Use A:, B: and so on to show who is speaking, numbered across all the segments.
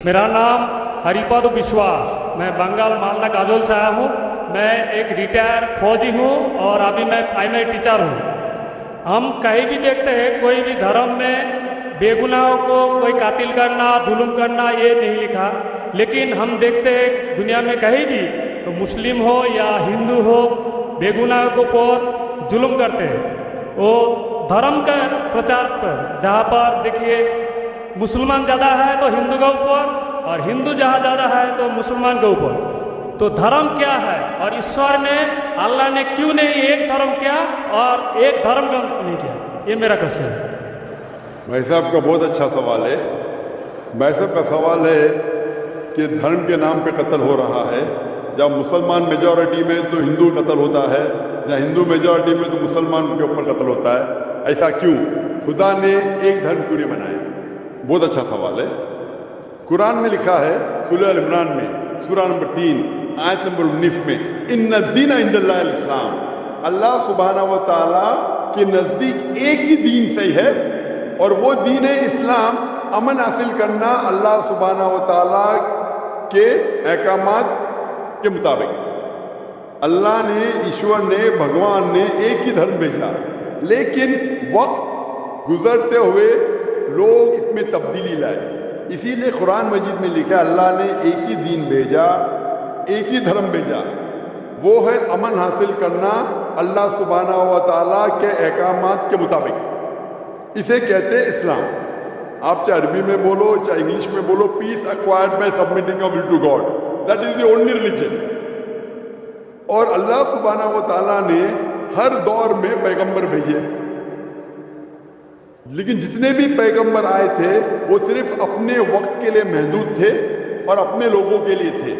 A: मेरा नाम हरिपद विश्वास, मैं बंगाल मालदा काजोल से आया हूँ। मैं एक रिटायर फौजी हूँ और अभी मैं प्राइमरी टीचर हूँ। हम कहीं भी देखते हैं कोई भी धर्म में बेगुनाहों को कोई कातिल करना, जुल्म करना ये नहीं लिखा, लेकिन हम देखते हैं दुनिया में कहीं भी तो मुस्लिम हो या हिंदू हो बेगुनाहों को पर जुल्म करते हैं। वो धर्म का प्रचार पर जहाँ पर देखिए मुसलमान ज़्यादा है तो हिंदू के ऊपर, और हिंदू जहाँ ज़्यादा है तो मुसलमान के ऊपर। तो धर्म क्या है और ईश्वर ने अल्लाह ने क्यों नहीं एक धर्म किया और एक धर्म का नहीं किया? ये मेरा क्वेश्चन है।
B: भाई साहब का बहुत अच्छा सवाल है। भाई साहब का सवाल है कि धर्म के नाम पे कत्ल हो रहा है। जब मुसलमान मेजॉरिटी में तो हिंदू कत्ल होता है, या हिंदू मेजॉरिटी में तो मुसलमान के ऊपर कत्ल होता है। ऐसा क्यों? खुदा ने एक धर्म क्यों नहीं बनाया? बहुत अच्छा सवाल है। कुरान में लिखा है सूरह अल इमरान में सूरा नंबर 3 आयत नंबर 19 में, इन्ना दीन इंदल्लाहिल इस्लाम, अल्लाह सुब्हानहू व तआला के नजदीक एक ही दीन सही है और वो दीन है इस्लाम। अमन हासिल करना अल्लाह सुब्हानहू व तआला के अहकामात के मुताबिक। अल्लाह ने, ईश्वर ने, भगवान ने एक ही धर्म भेजा, लेकिन वक्त गुजरते हुए लोग इसमें तब्दीली लाए। इसीलिए कुरान मजीद में लिखा अल्लाह ने एक ही दीन भेजा, एक ही धर्म भेजा, वो है अमन हासिल करना अल्लाह सुब्हानहू व तआला के अहकामात के मुताबिक। इसे कहते हैं इस्लाम। आप चाहे अरबी में बोलो चाहे इंग्लिश में बोलो, peace acquired by submitting of will to God, that is the only religion. और अल्लाह सुब्हानहू व तआला ने हर दौर में पैगंबर भेजे, लेकिन जितने भी पैगंबर आए थे वो सिर्फ अपने वक्त के लिए महदूद थे और अपने लोगों के लिए थे।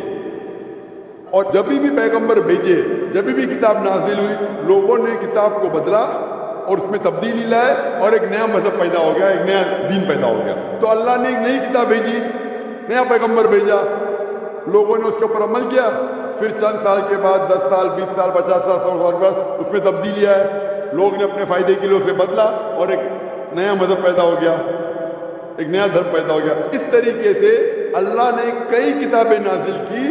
B: और जब भी पैगंबर भेजे, जब भी किताब नाजिल हुई, लोगों ने किताब को बदला और उसमें तब्दीली लाए और एक नया मजहब पैदा हो गया, एक नया दीन पैदा हो गया। तो अल्लाह ने एक नई किताब भेजी, नया पैगंबर भेजा, लोगों ने उसके ऊपर अमल किया। फिर चंद साल के बाद 10 साल 20 साल 50 साल 100 साल के बाद उसमें तब्दीली आए, लोग ने अपने फायदे के लिए उसे बदला और एक नया मजहब पैदा हो गया, एक नया धर्म पैदा हो गया। इस तरीके से अल्लाह ने कई किताबें नाजिल की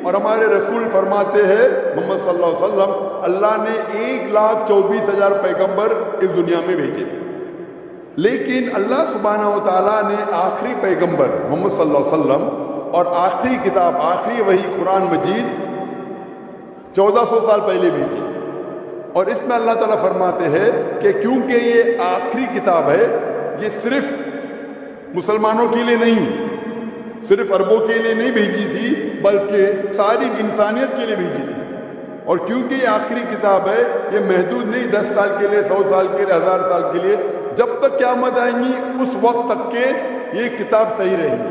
B: और हमारे रसूल फरमाते हैं मोहम्मद सल्लल्लाहु अलैहि वसल्लम, अल्लाह ने 1,24,000 पैगंबर इस दुनिया में भेजे, लेकिन अल्लाह सुब्हानहू व तआला ने आखिरी पैगंबर मोहम्मद सल्लल्लाहु अलैहि वसल्लम और आखिरी किताब, आखिरी वही कुरान मजीद 1400 साल पहले भेजी। और इसमें अल्लाह ताला फरमाते हैं कि क्योंकि ये आखिरी किताब है, ये सिर्फ मुसलमानों के लिए नहीं, सिर्फ अरबों के लिए नहीं भेजी थी, बल्कि सारी इंसानियत के लिए भेजी थी। और क्योंकि ये आखिरी किताब है, ये महदूद नहीं 10 साल के लिए, 100 साल के लिए, 1000 साल के लिए, जब तक क़यामत आएंगी उस वक्त तक के ये किताब सही रहेगी।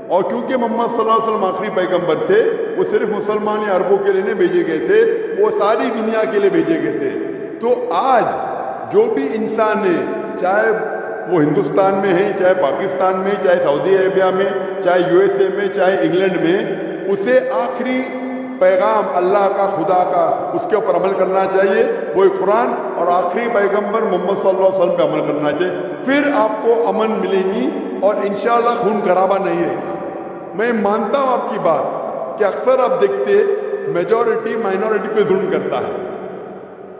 B: और क्योंकि मोहम्मद सल्लल्लाहु अलैहि वसल्लम आखिरी पैगंबर थे, वो सिर्फ मुसलमान या अरबों के लिए नहीं भेजे गए थे, वो सारी दुनिया के लिए भेजे गए थे। तो आज जो भी इंसान है, चाहे वो हिंदुस्तान में है, चाहे पाकिस्तान में, चाहे सऊदी अरेबिया में, चाहे यूएसए में, चाहे इंग्लैंड में, उसे आखिरी पैगाम अल्लाह का, खुदा का, उसके ऊपर अमल करना चाहिए, वो कुरान और आखिरी पैगंबर मोहम्मद सल्लल्लाहु अलैहि वसल्लम पे अमल करना चाहिए। फिर आपको अमन मिलेगी और इंशाअल्लाह खून खराबा नहीं रहेगा। मैं मानता हूं आपकी बात कि अक्सर आप देखते मेजॉरिटी माइनॉरिटी पे जुल्म करता है।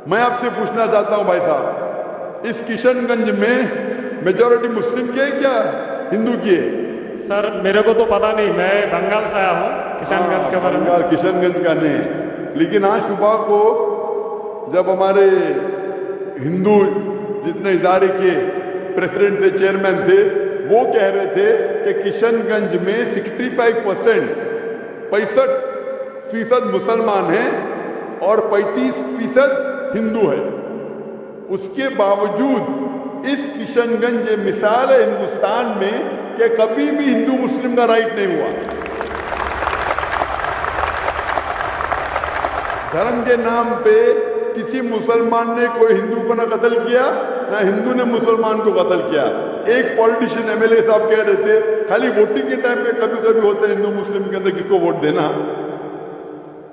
B: मैं आपसे पूछना चाहता हूं भाई साहब, इस किशनगंज में मेजॉरिटी मुस्लिम की है क्या हिंदू की है?
A: सर मेरे को तो पता नहीं, मैं बंगाल से आया हूँ, किशनगंज के बारे में।
B: किशनगंज का नहीं, लेकिन आज सुबह को जब हमारे हिंदू जितने इदारे के प्रेसिडेंट थे, चेयरमैन थे, वो कह रहे थे कि किशनगंज में 65% मुसलमान हैं और 35% हिंदू है। उसके बावजूद इस किशनगंज मिसाल है हिंदुस्तान में कि कभी भी हिंदू मुस्लिम का राइट नहीं हुआ। धर्म के नाम पे किसी मुसलमान ने कोई हिंदू को ना कत्ल किया, ना हिंदू ने मुसलमान को कत्ल किया। एक पॉलिटिशियन एमएलए साहब कह रहे थे खाली वोटिंग के टाइम पे कभी कभी होता है हिंदू मुस्लिम के अंदर किसको वोट देना,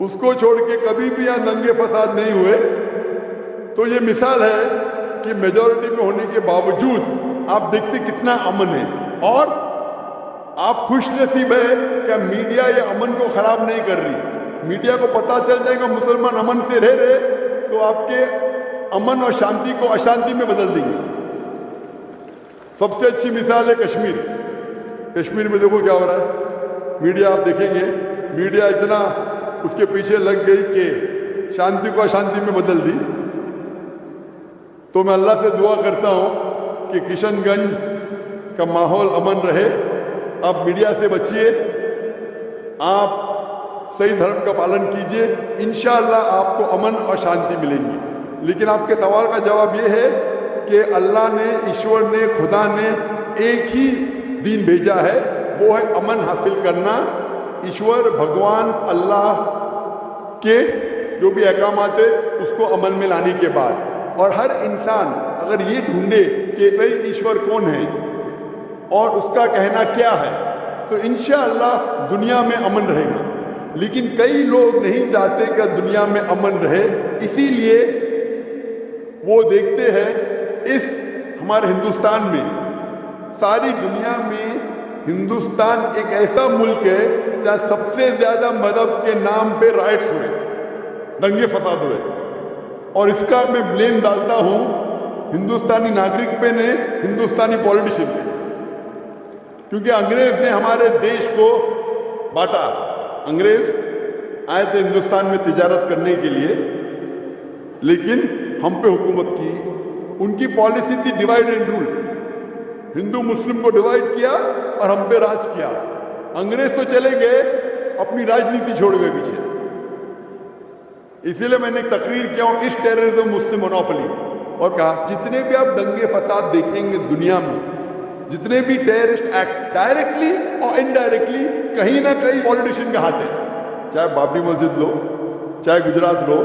B: उसको छोड़ के कभी भी यहां दंगे फसाद नहीं हुए। तो ये मिसाल है कि मेजॉरिटी में होने के बावजूद आप देखते कितना अमन है। और آپ خوش نصیب ہے کہ میڈیا یہ امن کو خراب نہیں کر رہی. میڈیا کو پتا چل جائے گا مسلمان امن سے رہ رہے تو آپ کے امن اور شانتی کو اشانتی میں بدل دیں گے. سب سے اچھی مثال ہے کشمیر. کشمیر میں دیکھو کیا ہو رہا ہے. میڈیا آپ دیکھیں گے, میڈیا اتنا اس کے پیچھے لگ گئی کہ شانتی کو اشانتی میں بدل دی. تو میں اللہ سے دعا کرتا ہوں کہ کشن گنج کا ماحول امن رہے. آپ میڈیا سے بچیے, آپ صحیح دھرم کا پالن کیجئے, انشاءاللہ آپ کو امن اور شانتی ملیں گی. لیکن آپ کے سوال کا جواب یہ ہے کہ اللہ نے, ایشور نے, خدا نے ایک ہی دین بھیجا ہے, وہ ہے امن حاصل کرنا. ایشور بھگوان اللہ کے جو بھی احکامات ہے اس کو عمل میں لانے کے بعد, اور ہر انسان اگر یہ ڈھونڈے کہ صحیح ایشور کون ہے اور اس کا کہنا کیا ہے تو انشاءاللہ دنیا میں امن رہے گا. لیکن کئی لوگ نہیں چاہتے کہ دنیا میں امن رہے, اسی لیے وہ دیکھتے ہیں اس ہمارے ہندوستان میں, ساری دنیا میں ہندوستان ایک ایسا ملک ہے جہاں سب سے زیادہ مذہب کے نام پہ رائٹس ہوئے, دنگے فساد ہوئے. اور اس کا میں بلیم ڈالتا ہوں ہندوستانی ناگرک پہ نے, ہندوستانی پولیٹیشین پہ, کیونکہ انگریز نے ہمارے دیش کو بانٹا. انگریز آئے تھے ہندوستان میں تجارت کرنے کے لیے, لیکن ہم پہ حکومت کی. ان کی پالیسی تھی ڈیوائڈ اینڈ رول, ہندو مسلم کو ڈیوائڈ کیا اور ہم پہ راج کیا. انگریز تو چلے گئے, اپنی راجنیتی چھوڑ گئے پیچھے. اسی لیے میں نے ایک تقریر کیا ہوں, اس ٹیررزم مجھ سے مونوپلی, اور کہا جتنے بھی آپ دنگے فساد دیکھیں گے دنیا میں, جتنے بھی ٹیررسٹ ایکٹ ڈائریکٹلی اور انڈائریکٹلی کہیں نہ کہیں پولیٹیشین کا ہاتھ ہے. چاہے بابری مسجد لو, چاہے گجرات لو,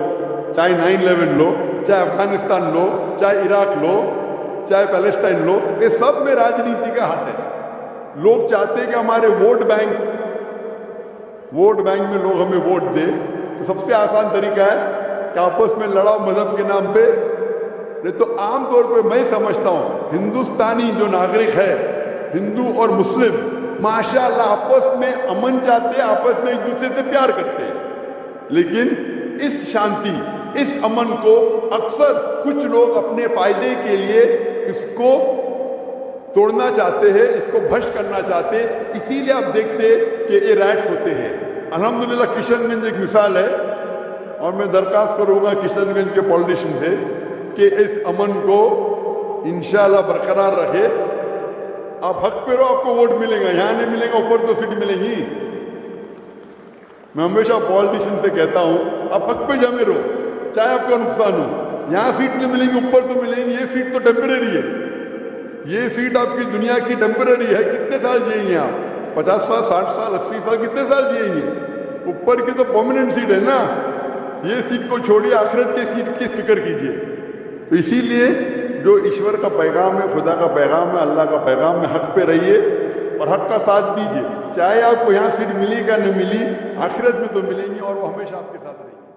B: چاہے 9/11 لو, چاہے افغانستان لو, چاہے عراق لو, چاہے پیلسٹائن لو, یہ سب میں راجنیتی کا ہاتھ ہے. لوگ چاہتے ہیں کہ ہمارے ووٹ بینک میں لوگ ہمیں ووٹ دے, تو سب سے آسان طریقہ ہے کہ آپس میں لڑاؤ مذہب کے نام پہ. نہیں تو عام طور پہ میں سمجھتا ہوں ہندوستانی جو ناگرک ہے, ہندو اور مسلم, ماشاءاللہ آپس میں امن چاہتے ہیں, آپس میں ایک دوسرے سے پیار کرتے ہیں. لیکن اس شانتی, اس امن کو اکثر کچھ لوگ اپنے فائدے کے لیے اس کو توڑنا چاہتے ہیں, اس کو بھش کرنا چاہتے ہیں. اسی لیے آپ دیکھتے کہ یہ رائٹس ہوتے ہیں. الحمدللہ کشن گنج ایک مثال ہے, اور میں درخواست کروں گا کشن گنج کے پولیٹیشین سے کہ اس امن کو انشاءاللہ برقرار رکھے. آپ حق پہ رہو, آپ کو ووٹ ملے گا, یہاں نہیں ملے گا, اوپر تو سیٹ ملے گی. میں ہمیشہ پولیٹیشین سے کہتا ہوں آپ حق پہ جمے رہو, چاہے آپ کا نقصان ہو. یہاں سیٹ نہیں ملیں گی, اوپر تو ملیں گی. یہ سیٹ تو ٹیمپرری ہے, یہ سیٹ آپ کی دنیا کی ٹیمپرری ہے. کتنے سال جئیں گے آپ, 50 سال, 60 سال, 80 سال, کتنے سال جئیں گے. اوپر کی تو پرماننٹ سیٹ ہے نا. یہ سیٹ کو چھوڑیے, آخرت کی سیٹ کی فکر کیجیے. تو اسی لیے جو ایشور کا پیغام ہے, خدا کا پیغام ہے, اللہ کا پیغام ہے, حق پہ رہیے اور حق کا ساتھ دیجیے. چاہے آپ کو یہاں سیٹ ملی کا نہ ملی, آخرت میں تو ملیں گی اور وہ ہمیشہ آپ کے ساتھ رہیں گی.